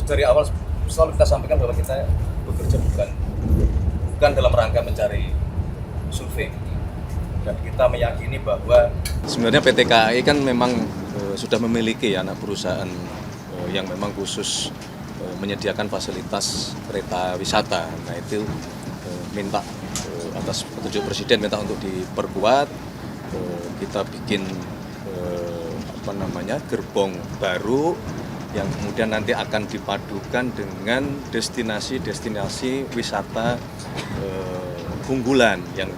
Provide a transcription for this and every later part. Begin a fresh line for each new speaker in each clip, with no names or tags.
dari awal selalu kita sampaikan bahwa kita bekerja bukan dalam rangka mencari survei, dan kita meyakini bahwa sebenarnya PT KAI kan memang sudah memiliki anak perusahaan yang memang khusus menyediakan fasilitas kereta wisata. Nah itu minta atas petunjuk Presiden minta untuk diperkuat, kita bikin gerbong baru yang kemudian nanti akan dipadukan dengan destinasi wisata unggulan yang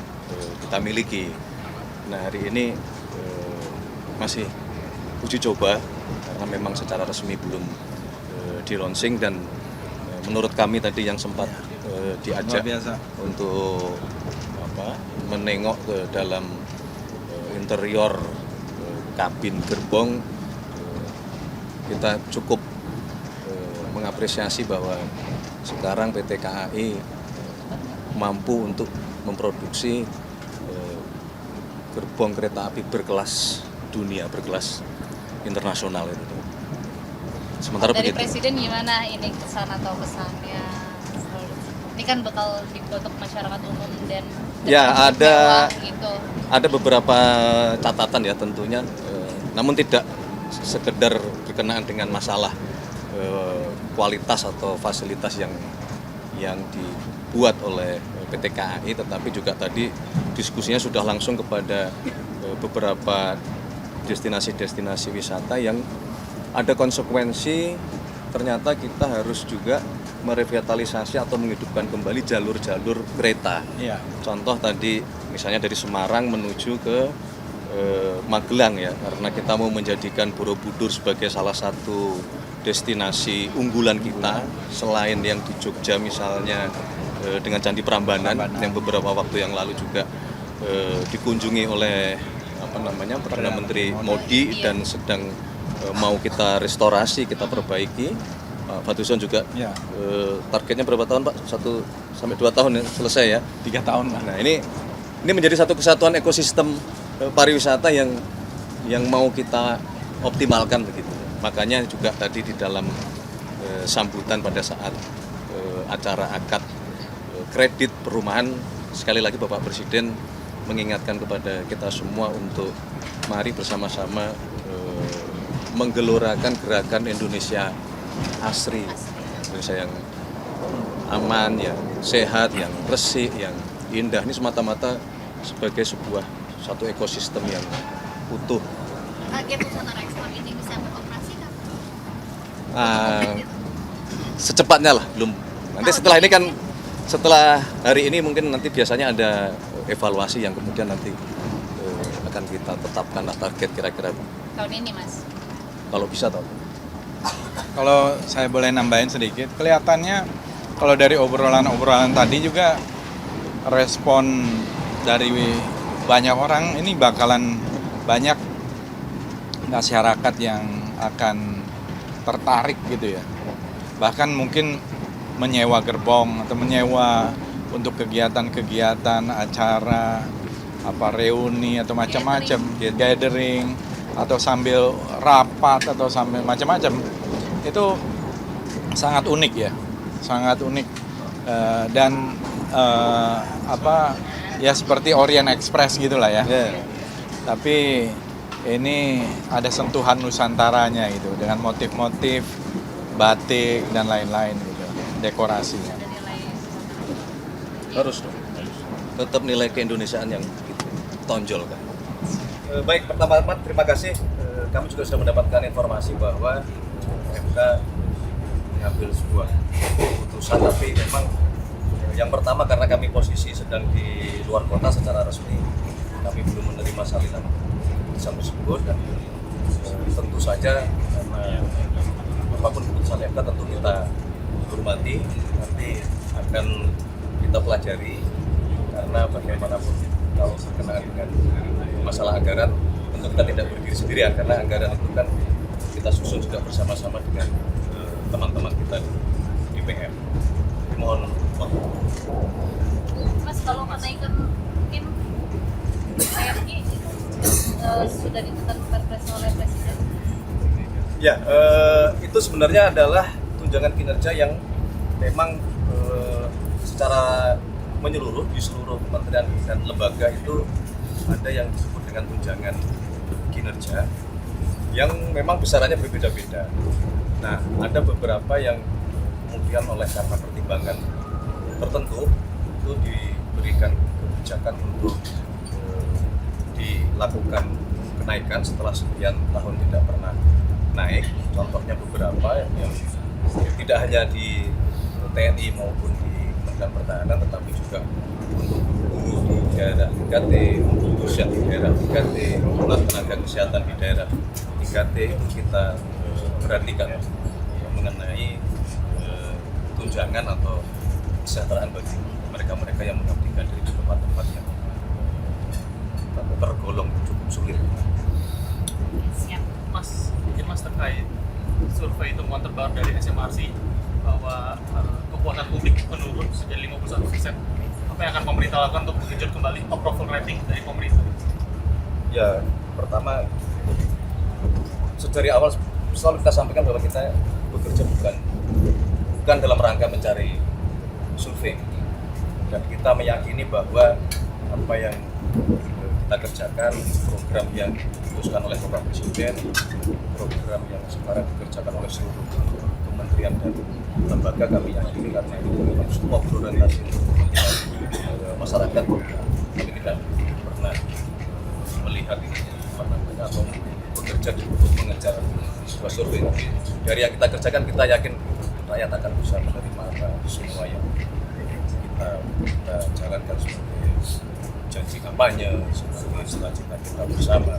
kita miliki. Nah hari ini masih uji coba karena memang secara resmi belum di launching, dan menurut kami tadi yang sempat diajak untuk menengok ke dalam interior kabin gerbong, kita cukup mengapresiasi bahwa sekarang PT KAI mampu untuk memproduksi gerbong kereta api berkelas dunia, berkelas internasional itu. Sementara
dari
begitu.
Presiden gimana ini kesan atau pesannya? Ini kan bakal digodok masyarakat umum dan
ya ada
gitu.
Ada beberapa catatan ya tentunya, namun tidak sekedar berkenaan dengan masalah kualitas atau fasilitas yang dibuat oleh PT KAI, tetapi juga tadi diskusinya sudah langsung kepada beberapa destinasi-destinasi wisata yang ada konsekuensi. Ternyata kita harus juga merevitalisasi atau menghidupkan kembali jalur-jalur kereta.
Ya.
Contoh tadi misalnya dari Semarang menuju ke Magelang ya, karena kita mau menjadikan Borobudur sebagai salah satu destinasi unggulan kita, selain yang di Jogja misalnya dengan Candi Prambanan yang beberapa waktu yang lalu juga dikunjungi oleh Perdana Menteri Modi dan sedang mau kita restorasi, kita perbaiki. Pak Fadlizon juga targetnya berapa tahun Pak? 1 sampai 2 tahun ya selesai ya?
3 tahun Pak.
Nah ini menjadi satu kesatuan ekosistem pariwisata yang mau kita optimalkan begitu. Makanya juga tadi di dalam sambutan pada saat acara akad kredit perumahan, sekali lagi Bapak Presiden mengingatkan kepada kita semua untuk mari bersama-sama menggelorakan gerakan Indonesia asri, Indonesia yang aman, yang sehat, yang bersih, yang indah. Ini semata-mata sebagai satu ekosistem yang utuh.
Target Nusantara Ekspor ini bisa beroperasi kan?
Secepatnya lah, belum. Nanti setelah ini kan, setelah hari ini mungkin nanti biasanya ada evaluasi yang kemudian nanti akan kita tetapkanlah target kira-kira
Tahun ini Mas?
kalau bisa tahun.
Kalau saya boleh nambahin sedikit, kelihatannya kalau dari obrolan-obrolan tadi juga respon dari banyak orang ini bakalan banyak masyarakat yang akan tertarik gitu ya. Bahkan mungkin menyewa gerbong atau menyewa untuk kegiatan-kegiatan acara reuni atau macam-macam, gathering atau sambil rapat atau sambil macam-macam. Itu sangat unik ya, sangat unik. Dan ya seperti Orient Express gitulah ya. Tapi ini ada sentuhan nusantaranya gitu dengan motif-motif batik dan lain-lain gitu, dekorasinya.
Harus dong. Tetap nilai keindonesiaan yang tonjolkan. Baik, pertama-tama terima kasih. Kami juga sudah mendapatkan informasi bahwa MK mengambil sebuah keputusan, tapi memang yang pertama karena kami posisi sedang di luar kota secara resmi, kami belum menerima salinan keputusan tersebut, dan tentu saja karena apapun keputusan MK tentu kita hormati, nanti akan kita pelajari, karena bagaimanapun kalau berkenaan dengan masalah anggaran tentu kita tidak berdiri sendirian, karena anggaran itu kan kita susun juga bersama-sama dengan teman-teman kita di DPR. Mohon waktu.
Mas, kalau kenaikan mungkin TNI sudah ditetapkan perpres oleh Presiden?
Ya, itu sebenarnya adalah tunjangan kinerja yang memang secara menyeluruh di seluruh kementerian dan lembaga itu ada yang disebut dengan tunjangan kinerja yang memang besarannya berbeda-beda. Nah, ada beberapa yang kemudian oleh karena pertimbangan tertentu itu diberikan kebijakan untuk dilakukan kenaikan setelah sekian tahun tidak pernah naik. Contohnya beberapa yang tidak hanya di TNI maupun di Kementerian Pertahanan, tetapi juga untuk guru di daerah 3T, untuk dosen di daerah 3T, untuk tenaga kesehatan di daerah 3T itu kita perhatikan mengenai tunjangan atau kesejahteraan bagi mereka-mereka yang mengabdikan dari tempat-tempat yang tergolong cukup sulit.
Siap.
Mas, mungkin Mas terkait survei temuan terbaru dari SMRC bahwa kepuasan publik menurun sejak 51%. Apa yang akan pemerintah lakukan untuk menggenjot kembali approval rating dari pemerintah?
Ya, pertama dari awal selalu kita sampaikan bahwa kita bekerja bukan dalam rangka mencari survei, dan kita meyakini bahwa apa yang kita kerjakan, program yang diputuskan oleh Bapak Presiden, program yang sekarang dikerjakan oleh seluruh kementerian dan lembaga, kami yakini karena itu memang semua berorientasi untuk kepentingan masyarakat. Kami tidak pernah melihat atau bekerja untuk mengejar sebuah survei. Dari yang kita kerjakan, kita yakin rakyat akan bisa menerima apa semua yang kita jalankan sebagai janji kampanye, sebagai cita-cita kita bersama,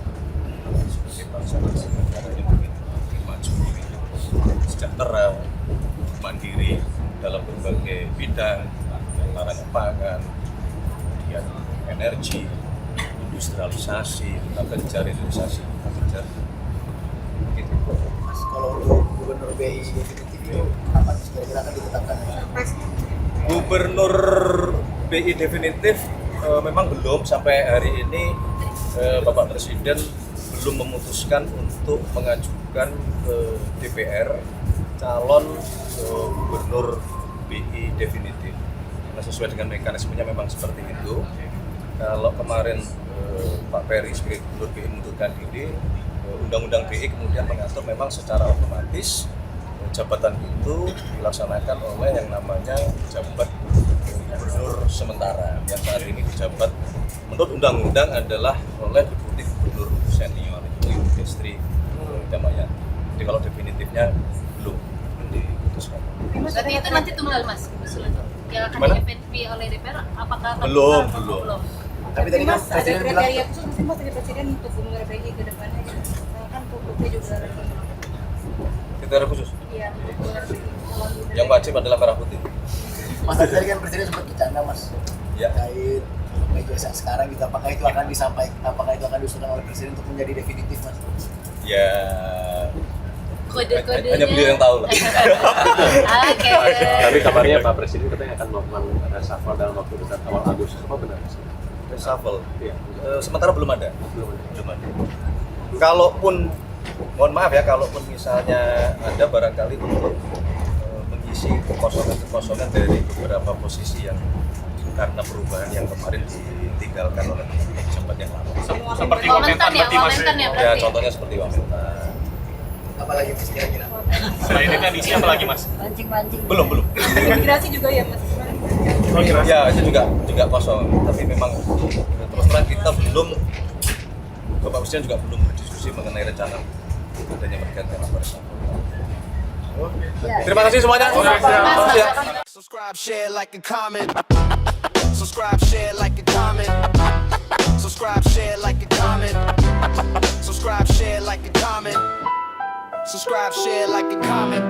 sebagai bangsa dan negara yang ingin maju, sejahtera, mandiri dalam berbagai bidang, antaranya pangan, kemudian energi, industrialisasi, kita kejar hilirisasi, kita kejar gitu.
Mas, kalau untuk gubernur BI definitif itu kapan kira-kira akan ditetapkan?
Gubernur BI definitif memang belum sampai hari ini. Bapak Presiden belum memutuskan untuk mengajukan ke DPR calon gubernur BI definitif. Nah, sesuai dengan mekanismenya memang seperti itu. Kalau kemarin Pak Peri sebagai gubernur BI mengundurkan diri, Undang-Undang BI kemudian mengatur memang secara otomatis jabatan itu dilaksanakan oleh yang namanya jabat gubernur sementara, yang saat ini dijabat menurut undang-undang adalah oleh deputi gubernur senior, itu Ibu Destri Damayanti. Jadi kalau definitifnya belum diputuskan.
Berarti itu nanti tunggal Mas usulan yang akan
Gimana?
di oleh DPR, apakah akan
Belum,
tunggal atau
belum.
Tapi tadi kan
Mas, ada
Presiden bilang
kriteria khusus mungkin Mas dari Presiden untuk gubernur BI ke depannya ya? Kan publiknya juga ada
Kriteria khusus
iya, untuk gubernur BI. Kalau gubernur
yang wajib adalah merah putih.
Mas, tadi kan Presiden sempat bercanda Mas
Ya.
terkait meja yang sekarang gitu, apakah itu akan disampaikan, apakah itu akan diusulkan oleh Presiden untuk menjadi definitif Mas?
Ya,
kode-kodenya?
hanya beliau yang tahu lah.
Oke.
Tapi kabarnya Pak Presiden katanya akan melakukan reshuffle dalam waktu dekat awal Agustus. Apa benar?
Reshuffle.
Iya.
Sementara belum ada.
Belum ada.
Belum ada. Kalaupun, mohon maaf ya, kalaupun misalnya ada barangkali untuk mengisi kekosongan dari beberapa posisi yang karena perubahan yang kemarin ditinggalkan oleh pejabat yang lama.
Seperti
Wamentan ya,
berarti Mas.
Wamentan ya
Ya,
berarti.
contohnya seperti Wamentan.
Apalagi Mas kira-kira?
Selain itu yang diisi apa lagi Mas?
Pancing-pancing.
Belum.
Imigrasi juga ya Mas?
Ya, itu juga kosong. Tapi memang terus terang kita belum, Bapak Presiden juga belum berdiskusi mengenai rencana adanya pergantian apa reshuffle. Terima kasih semuanya. Makasih ya.
Subscribe, share, like, and comment. Subscribe, share, like, and comment. Subscribe, share, like, and comment. Subscribe, share, like, and comment. Subscribe, share, like, and comment.